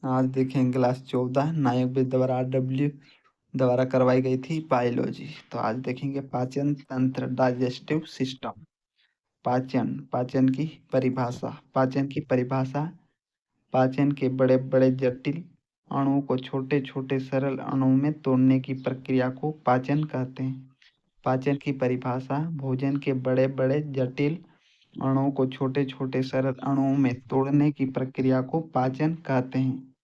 आज देखें class 14 Nayak with द्वारा RW द्वारा करवाई गई थी बायोलॉजी। तो आज देखेंगे पाचन तंत्र, डाइजेस्टिव सिस्टम। पाचन की परिभाषा। पाचन के बड़े बड़े जटिल अणुओं को छोटे छोटे सरल अणुओं में तोड़ने की प्रक्रिया को पाचन कहते हैं। पाचन की परिभाषा। भोजन के बड़े बड़े जटिल अणुओं को छोटे छोटे सरल अणुओं में तोड़ने की प्रक्रिया को पाचन कहते हैं।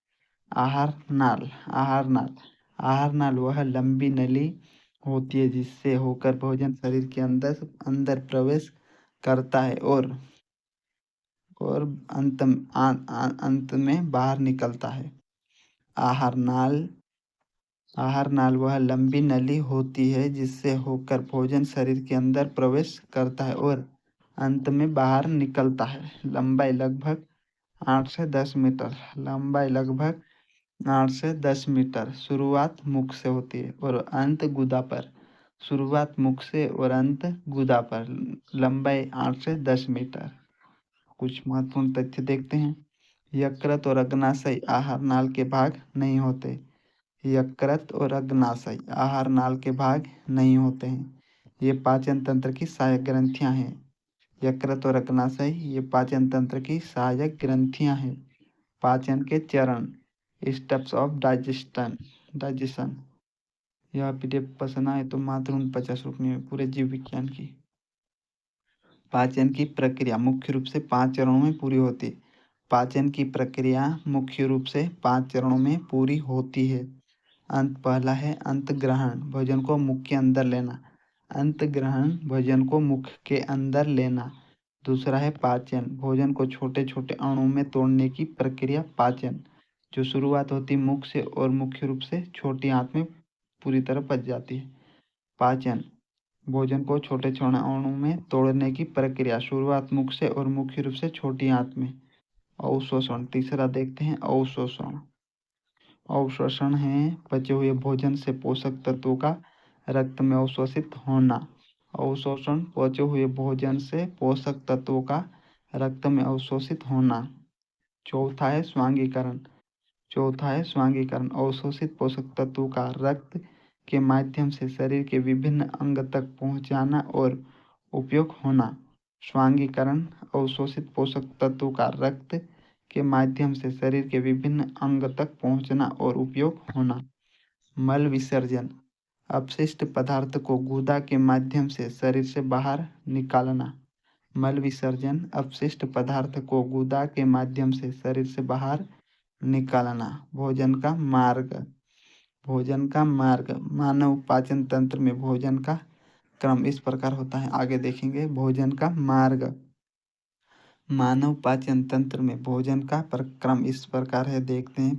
आहार नाल वह लंबी नली होती है जिससे होकर भोजन शरीर के अंदर प्रवेश करता है और अंत में बाहर निकलता है। आहार नाल वह लंबी नली होती है जिससे होकर भोजन शरीर के अंदर प्रवेश करता है और अंत में बाहर निकलता है। लंबाई लगभग 8 से 10 मीटर। शुरुआत मुख से होती है और अंत गुदा पर। लंबाई 8 से 10 मीटर। कुछ महत्वपूर्ण तथ्य देखते हैं। यकृत और अग्नाशय आहार नाल के भाग नहीं होते। ये पाचन तंत्र की सहायक ग्रंथियां हैं। यकृत और अग्नाशय ये पाचन तंत्र की सहायक ग्रंथियां हैं। पाचन के चरण। Steps of digestion. यह PDF पसंद आए तो मात्र 49 में पूरे जीव विज्ञान की। पाचन की प्रक्रिया मुख्य रूप से 5 चरणों में पूरी होती है। पहला है अंत ग्रहण, भोजन को मुख के अंदर लेना। दूसरा है पाचन, भोजन को छोटे छोटे अणुओं में तोड़ने की प्रक्रिया पाचन, जो शुरुआत होती मुख से और मुख्य रूप से छोटी आंत में पूरी तरह पच जाती है। पाचन, भोजन को छोटे छोटे अणुओं में तोड़ने की प्रक्रिया, शुरुआत मुख से और मुख्य रूप से छोटी आंत में। अवशोषण। तीसरा देखते हैं अवशोषण है पचे हुए भोजन से पोषक तत्वों का रक्त में अवशोषित होना। चौथा है स्वांगीकरण। अवशोषित पोषक तत्वों का रक्त के माध्यम से शरीर के विभिन्न अंग तक पहुंचाना और उपयोग होना। अवशोषित पोषक तत्वों का रक्त के माध्यम से शरीर के विभिन्न अंग तक पहुंचना और उपयोग होना। मल विसर्जन, अपशिष्ट पदार्थ को गुदा के माध्यम से शरीर से बाहर निकालना। भोजन का मार्ग। मानव पाचन तंत्र में भोजन का क्रम इस प्रकार होता है। आगे देखेंगे भोजन का मार्ग। मानव पाचन तंत्र में भोजन का क्रम इस प्रकार है, देखते हैं।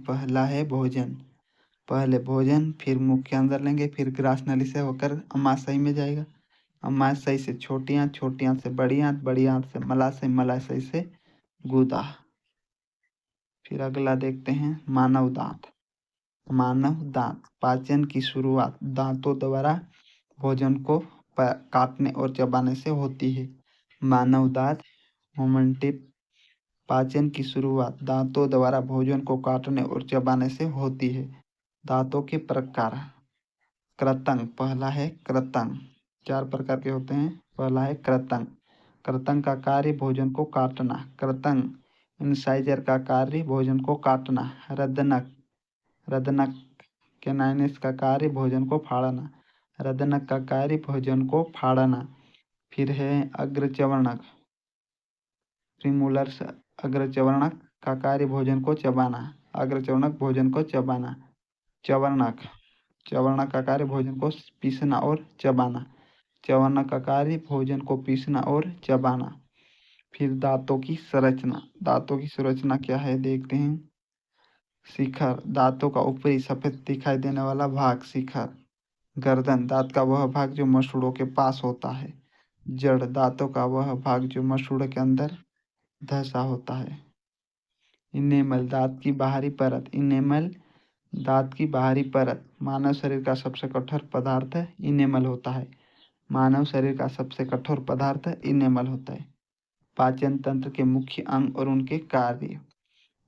पहले भोजन, फिर मुख के अंदर लेंगे, फिर ग्रास नली से होकर अमाशय में जाएगा, अमाशय से छोटी आंत से बड़ी आंत से मलाशय से गुदा। फिर अगला देखते हैं मानव दांत। पाचन की शुरुआत दांतों द्वारा भोजन को काटने और चबाने से होती है। मानव दांत मोमेंटिव। पाचन की शुरुआत दांतों द्वारा भोजन को काटने और चबाने से होती है। दांतों के प्रकार। कृतंक। पहला है कृतंक। 4 प्रकार के होते हैं। पहला है कृतंक का कार्य भोजन को काटना। कृतंक इंसाइजर का कार्य भोजन को काटना। रदनक कैनाइनस का कार्य भोजन को फाड़ना। फिर है अग्रचवर्णक। प्रीमोलर्स अग्रचवर्णक का कार्य भोजन को चबाना। चवर्णक का कार्य भोजन को पीसना और चबाना। चवर्णक का कार्य भोजन को पीसना और चबाना। फिर दांतों की संरचना क्या है, देखते हैं। शिखर, दांतों का ऊपरी सफेद दिखाई देने वाला भाग शिखर। गर्दन, दांत का वह भाग जो मसूड़ों के पास होता है। जड़, दांतों का वह भाग जो मसूड़ों के अंदर धंसा होता है। इनेमल, दांत की बाहरी परत। मानव शरीर का सबसे कठोर पदार्थ इनेमल होता है। पाचन तंत्र के मुख्य अंग और उनके कार्य।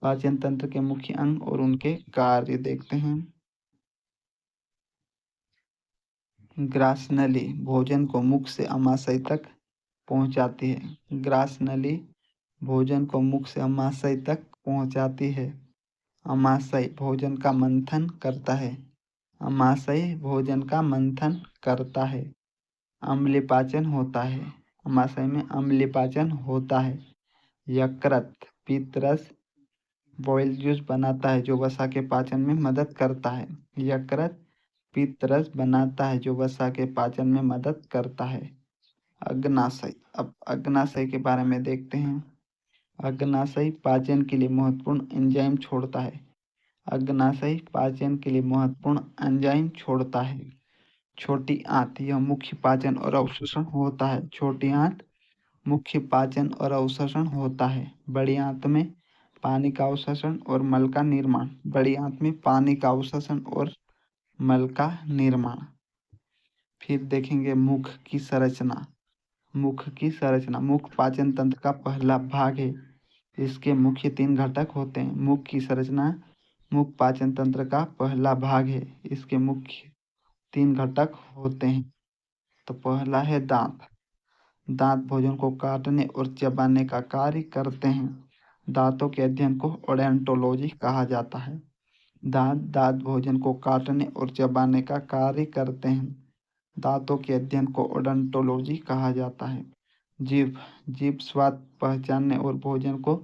पाचन तंत्र के मुख्य अंग और उनके कार्य देखते हैं। ग्रासनली भोजन को मुख से अमाशय तक पहुंचाती है। ग्रासनली भोजन को मुख से अमाशय तक पहुंचाती है। अमाशय भोजन का मंथन करता है। अमाशय भोजन का मंथन करता है। अम्लीय पाचन होता है। अमाशय में अम्लीय पाचन होता है। यकृत पित्तरस बॉयल जूस बनाता है जो वसा के पाचन में मदद करता है। यकृत पित्तरस बनाता है जो वसा के पाचन में मदद करता है। अग्नाशय, अब अग्नाशय के बारे में देखते हैं। अग्नाशय पाचन के लिए महत्वपूर्ण एंजाइम छोड़ता है। अग्नाशय पाचन के लिए महत्वपूर्ण एंजाइम छोड़ता है। छोटी आंत, यह मुख्य पाचन और अवशोषण होता है। छोटी आंत मुख्य पाचन और अवशोषण होता है। बड़ी आंत में पानी का अवशोषण और मल का निर्माण। बड़ी आंत में पानी का अवशोषण और मल का निर्माण। फिर देखेंगे मुख की संरचना। मुख की संरचना, मुख पाचन तंत्र का पहला भाग है। इसके मुख्य 3 घटक होते हैं। मुख की संरचना मुख पाचन तंत्र का पहला भाग है। इसके मुख्य 3 घटक होते हैं। तो पहला है दांत। दांत भोजन को काटने और चबाने का कार्य करते हैं। दांतों के अध्ययन को ओडोंटोलॉजी कहा जाता है। दांत भोजन को काटने और चबाने का कार्य करते हैं। दांतों के अध्ययन को ओडोंटोलॉजी कहा जाता है। जीभ, जीभ स्वाद पहचानने और भोजन को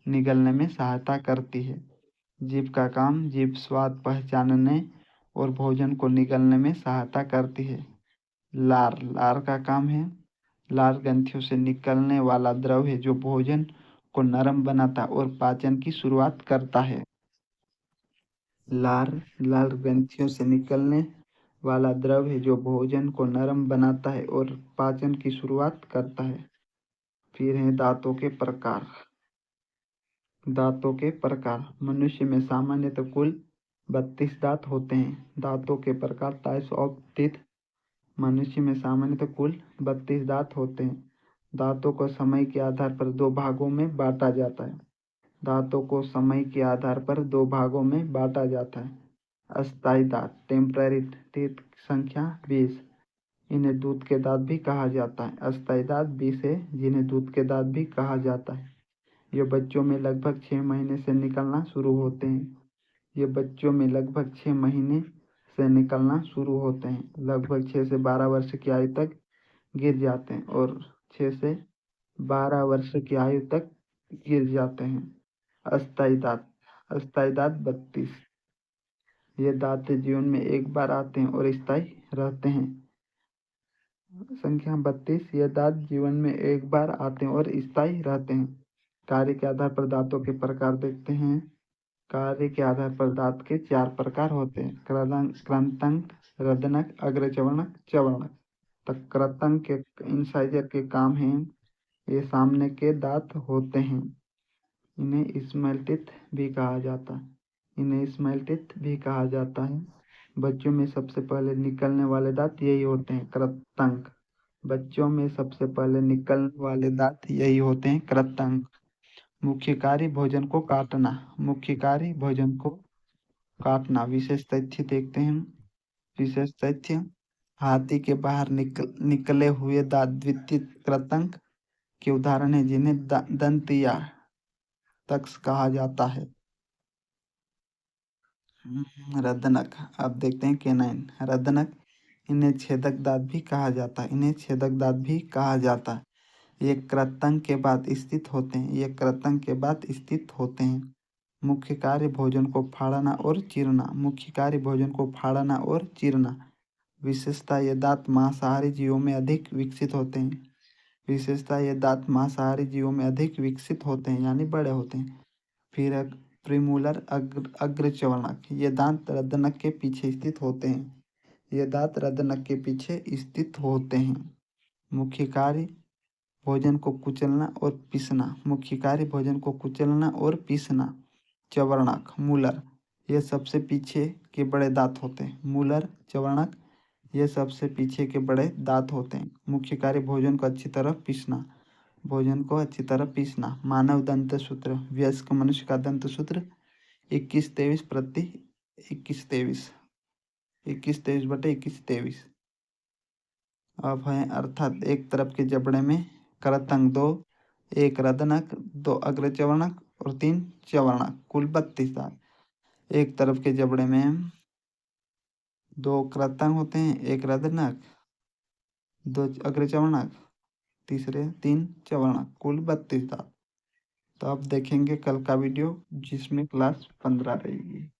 निगलने में सहायता करती है। जीभ का काम जीभ स्वाद पहचानने और भोजन को निगलने में सहायता करती है। लार, लार का काम है, लार ग्रंथियों से निकलने वाला द्रव है जो भोजन को नरम बनाता और पाचन की शुरुआत करता है। लार, लार ग्रंथियों से निकलने वाला द्रव है जो भोजन को नरम बनाता है और पाचन की शुरुआत करता है। फिर है दांतों के प्रकार। दांतों के प्रकार, मनुष्य में सामान्यतः कुल 32 दांत होते हैं। दांतों के प्रकार, टाइप्स ऑफ टीथ। मनुष्य में सामान्यतः कुल 32 दांत होते हैं। दांतों को समय के आधार पर 2 भागों में बांटा जाता है। दांतों को समय के आधार पर 2 भागों में बांटा जाता है। अस्थायी दांत, टेम्पररी टीथ, संख्या 20। इन्हें दूध के दांत भी कहा जाता है। अस्थायी दांत 20 है जिन्हें दूध के दांत भी कहा जाता है। ये बच्चों में लगभग 6 महीने से निकलना शुरू होते हैं। ये बच्चों में लगभग 6 महीने से निकलना शुरू होते हैं। लगभग 6 से 12 वर्ष की आयु तक गिर जाते हैं और 6 से 12 वर्ष की आयु तक गिर जाते हैं। अस्थायी दांत, अस्थायी दांत 32। ये दांत जीवन में एक बार आते हैं और स्थायी रहते हैं। संख्या 32, ये दांत जीवन में एक बार आते हैं और स्थायी रहते हैं। कार्य के आधार पर दांतों के प्रकार देखते हैं। कार्य के आधार पर दांत के 4 प्रकार होते हैं। कृंतक, रदनक, अग्रचर्वणक, चर्वणक। तो कृंतक के इंसाइजर के काम हैं, ये सामने के दांत होते हैं। इन्हें स्मॉल टीथ भी कहा जाता है। इन्हें स्मॉल टीथ भी कहा जाता है। बच्चों में सबसे पहले निकलने वाले दांत यही होते हैं, कृंतक। बच्चों में सबसे पहले निकलने वाले दांत यही होते हैं, कृंतक। मुख्य कार्य भोजन को काटना। मुख्य कार्य भोजन को काटना। विशेष तथ्य देखते हैं। विशेष तथ्य, हाथी के बाहर निकले हुए दांत द्वितीय कृंतक के उदाहरण है जिन्हें दंतिया तक्ष कहा जाता है। रदनक, अब देखते हैं केनाइन। रदनक, इन्हें छेदक दांत भी कहा जाता है। इन्हें छेदक दांत भी कहा जाता है। ये कृंतक के बाद स्थित होते हैं। ये कृंतक के बाद स्थित होते हैं। मुख्य कार्य भोजन को फाड़ना और चीरना। मुख्य कार्य भोजन को फाड़ना और चीरना। विशेषता, ये दांत मांसाहारी जीवों में अधिक विकसित होते हैं। विशेषता, ये दांत मांसाहारी जीवों में अधिक विकसित होते हैं यानी बड़े होते हैं। फिर प्रीमोलर अग्रचर्वणक, ये दांत रदनक के पीछे स्थित होते हैं। ये दांत रदनक के पीछे स्थित होते हैं। मुख्य कार्य भोजन को कुचलना और पीसना। मुख्य कार्य भोजन को कुचलना और पीसना। चर्वणक, मूलर, ये सबसे पीछे के बड़े दांत होते हैं। मूलर, चर्वणक, ये सबसे पीछे के बड़े दांत होते हैं। मुख्य कार्य भोजन को अच्छी तरह पीसना। भोजन को अच्छी तरह पीसना। मानव दंत सूत्र, वयस्क मनुष्य का दंत सूत्र 21-23 प्रति 21-23, 21-23/21-23। अब है अर्थात एक तरफ के जबड़े में करत अंग 2, 1 रदनक, 2 अग्रचवर्णक और 3 चवर्णक, कुल 32 दांत। एक तरफ के जबड़े में 2 कृतंग होते हैं, 1 रदनक, 2 अग्रचवर्णक, 3 चवर्णक, कुल 32 दांत। तो अब देखेंगे कल का वीडियो जिसमें क्लास 15 रहेगी।